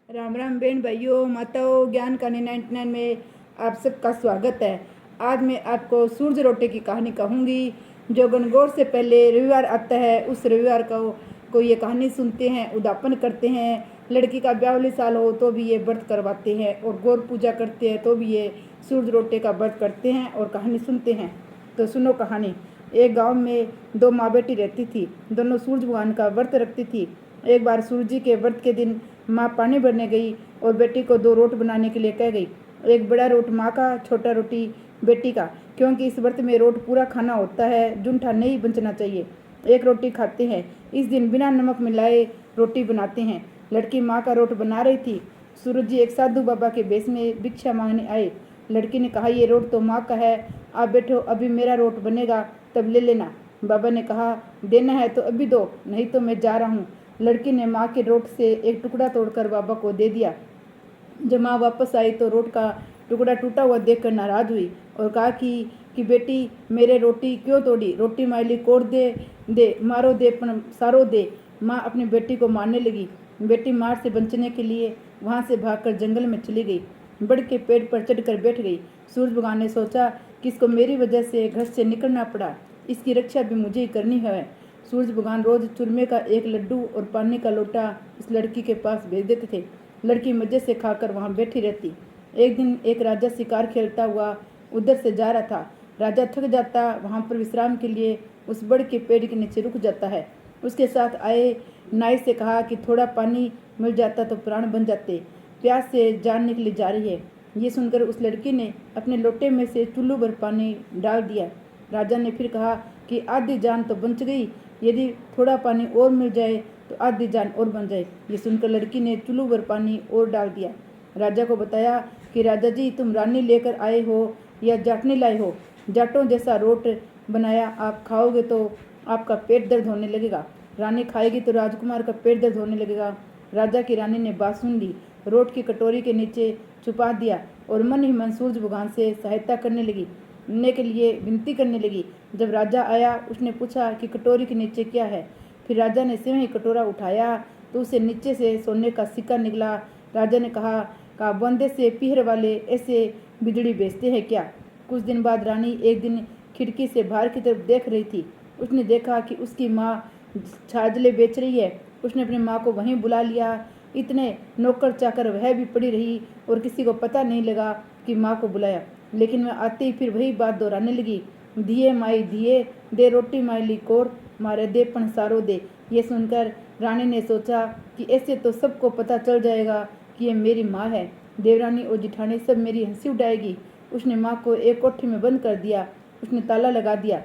राम राम बहन भाइयों माताओं, ज्ञान कहानी 99 में आप सबका स्वागत है। आज मैं आपको सूरज रोटे की कहानी कहूँगी। जो गणगौर से पहले रविवार आता है, उस रविवार को ये कहानी सुनते हैं, उद्यापन करते हैं। लड़की का 42 साल हो तो भी ये व्रत करवाते हैं, और गौर पूजा करते हैं तो भी ये सूरज रोटे का व्रत करते हैं और कहानी सुनते हैं। तो सुनो कहानी। एक गाँव में दो माँ बेटी रहती थी। दोनों सूरज भगवान का व्रत रखती थी। एक बार सूरज जी के व्रत के दिन माँ पानी भरने गई और बेटी को 2 रोट बनाने के लिए कह गई। एक बड़ा रोट माँ का, छोटा रोटी बेटी का, क्योंकि इस व्रत में रोट पूरा खाना होता है, जूठा नहीं बचना चाहिए। एक रोटी खाते हैं। इस दिन बिना नमक मिलाए रोटी बनाते हैं। लड़की माँ का रोट बना रही थी। सूरज जी एक साधु बाबा के भेष में भिक्षा मांगने आए। लड़की ने कहा, ये रोट तो माँ का है, आप बैठो, अभी मेरा रोट बनेगा तब ले लेना। बाबा ने कहा, देना है तो अभी दो, नहीं तो मैं जा रहा हूँ। लड़की ने माँ के रोट से एक टुकड़ा तोड़कर बाबा को दे दिया। जब माँ वापस आई तो रोट का टुकड़ा टूटा हुआ देखकर नाराज हुई और कहा कि बेटी, मेरे रोटी क्यों तोड़ी? रोटी मायली कोड़ दे दे, मारो दे पण सारो दे। माँ अपनी बेटी को मारने लगी। बेटी मार से बचने के लिए वहाँ से भागकर जंगल में चली गई। बड़ के पेड़ पर चढ़कर बैठ गई। सूरज भगवान ने सोचा कि इसको मेरी वजह से घर से निकलना पड़ा, इसकी रक्षा भी मुझे ही करनी है। सूरज भगवान रोज चूरमे का एक लड्डू और पानी का लोटा इस लड़की के पास भेज देते थे। लड़की मजे से खाकर वहाँ बैठी रहती। एक दिन एक राजा शिकार खेलता हुआ उधर से जा रहा था। राजा थक जाता, वहाँ पर विश्राम के लिए उस बड़ के पेड़ के नीचे रुक जाता है। उसके साथ आए नाई से कहा कि थोड़ा पानी मिल जाता तो प्राण बन जाते, प्यास से जान निकली जा रही है। ये सुनकर उस लड़की ने अपने लोटे में से चुल्लू भर पानी डाल दिया। राजा ने फिर कहा कि आधी जान तो बच गई, यदि थोड़ा पानी और मिल जाए तो आधी जान और बन जाए। ये सुनकर लड़की ने चुल्लू भर पानी और डाल दिया। राजा को बताया कि राजा जी, तुम रानी लेकर आए हो या जाटनी लाए हो? जाटों जैसा रोट बनाया, आप खाओगे तो आपका पेट दर्द होने लगेगा, रानी खाएगी तो राजकुमार का पेट दर्द होने लगेगा। राजा की रानी ने बात सुन ली, रोट की कटोरी के नीचे छुपा दिया और मन ही मन सूरज भगवान से सहायता करने के लिए विनती करने लगी। जब राजा आया, उसने पूछा कि कटोरी के नीचे क्या है। फिर राजा ने स्वयं ही कटोरा उठाया तो उसे नीचे से सोने का सिक्का निकला। राजा ने कहा बंदे से पीहर वाले ऐसे बिजली बेचते हैं क्या? कुछ दिन बाद रानी एक दिन खिड़की से बाहर की तरफ देख रही थी। उसने देखा कि उसकी माँ छाजले बेच रही है। उसने अपनी माँ को वहीं बुला लिया। इतने नौकर चाकर वह भी पड़ी रही और किसी को पता नहीं लगा कि माँ को बुलाया। लेकिन वह आते ही फिर वही बात दोहराने लगी, दिए माई दिए, दे रोटी मायली कोर, मारे दे पण सारो दे। ये सुनकर रानी ने सोचा कि ऐसे तो सबको पता चल जाएगा कि ये मेरी माँ है। देवरानी और जिठानी सब मेरी हंसी उड़ाएगी। उसने माँ को एक कोठरी में बंद कर दिया। उसने ताला लगा दिया।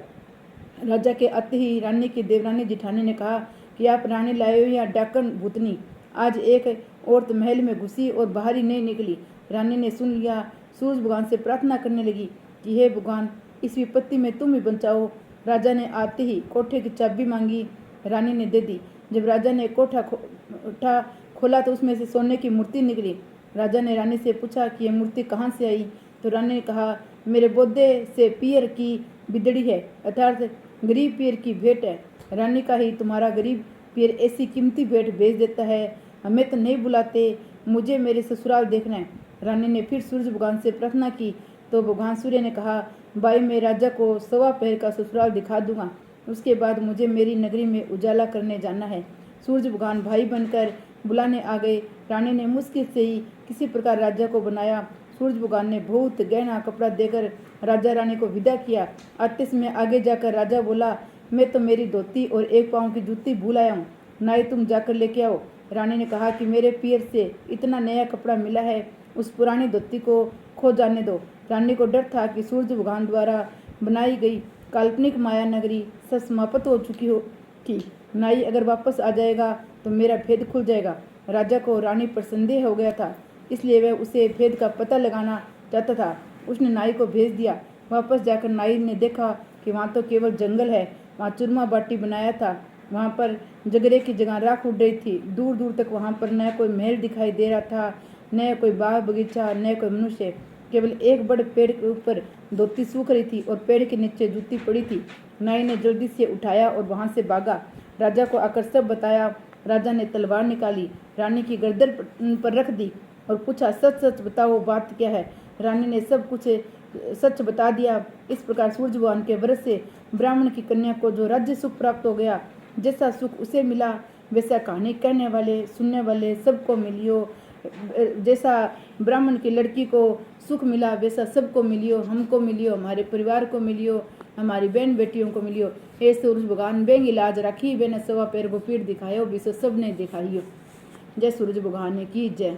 राजा के आते ही रानी की देवरानी जिठानी ने कहा कि आप रानी लाए हो या डाकन भूतनी? आज एक औरत महल में घुसी और बाहर ही नहीं निकली। रानी ने सुन लिया। सूरज भगवान से प्रार्थना करने लगी कि हे भगवान, इस विपत्ति में तुम ही बचाओ। राजा ने आते ही कोठे की चाबी मांगी। रानी ने दे दी। जब राजा ने कोठा खोला तो उसमें से सोने की मूर्ति निकली। राजा ने रानी से पूछा कि यह मूर्ति कहाँ से आई? तो रानी ने कहा, मेरे बोधे से पियर की बिदड़ी है, अर्थात गरीब पियर की भेंट है। रानी का ही तुम्हारा गरीब पियर ऐसी कीमती भेंट भेज देता है, हमें तो नहीं बुलाते, मुझे मेरे ससुराल देखना है। रानी ने फिर सूरज भगवान से प्रार्थना की तो भगवान सूर्य ने कहा, भाई, मैं राजा को 1.25 पहर का ससुराल दिखा दूंगा, उसके बाद मुझे मेरी नगरी में उजाला करने जाना है। सूरज भगवान भाई बनकर बुलाने आ गए। रानी ने मुश्किल से ही किसी प्रकार राजा को बनाया। सूरज भगवान ने बहुत गहना कपड़ा देकर राजा रानी को विदा किया। आतिश में आगे जाकर राजा बोला, मैं तो मेरी धोती और एक पाँव की जूती भूल आया हूँ, नाई तुम जाकर लेके आओ। रानी ने कहा कि मेरे पियर से इतना नया कपड़ा मिला है, उस पुरानी धोती को खो जाने दो। रानी को डर था कि सूरज भगवान द्वारा बनाई गई काल्पनिक माया नगरी सब समाप्त हो चुकी थी। नाई अगर वापस आ जाएगा तो मेरा भेद खुल जाएगा। राजा को रानी पर संदेह हो गया था, इसलिए वह उसे भेद का पता लगाना चाहता था। उसने नाई को भेज दिया। वापस जाकर नाई ने देखा कि वहाँ तो केवल जंगल है। वहाँ चूरमा बाटी बनाया था। वहाँ पर जगरे की जगह राख उड़ रही थी। दूर दूर तक वहाँ पर न कोई महल दिखाई दे रहा था, न कोई बाग बगीचा, न कोई मनुष्य। केवल एक बड़े पेड़ के ऊपर धोती सूख रही थी और पेड़ के नीचे जूती पड़ी थी। नाई ने जल्दी से उठाया और वहाँ से भागा। राजा को आकर सब बताया। राजा ने तलवार निकाली, रानी की गर्दन पर रख दी और पूछा, सच सच बताओ बात क्या है। रानी ने सब कुछ सच बता दिया। इस प्रकार सूरज भगवान के वरस से ब्राह्मण की कन्या को जो राज्य सुख प्राप्त हो गया, जैसा सुख उसे मिला वैसा कहानी कहने वाले सुनने वाले सबको मिलियो। जैसा ब्राह्मण की लड़की को सुख मिला वैसा सबको मिलियो, हमको मिलियो, हमारे परिवार को मिलियो, हमारी बहन बेटियों को मिलियो। हे सूरज भगवान बेंग इलाज राखी, बेने सवा पैर को पीठ दिखायो, विश्व सब ने दिखाइयो। जय सूरज भगवान की जय।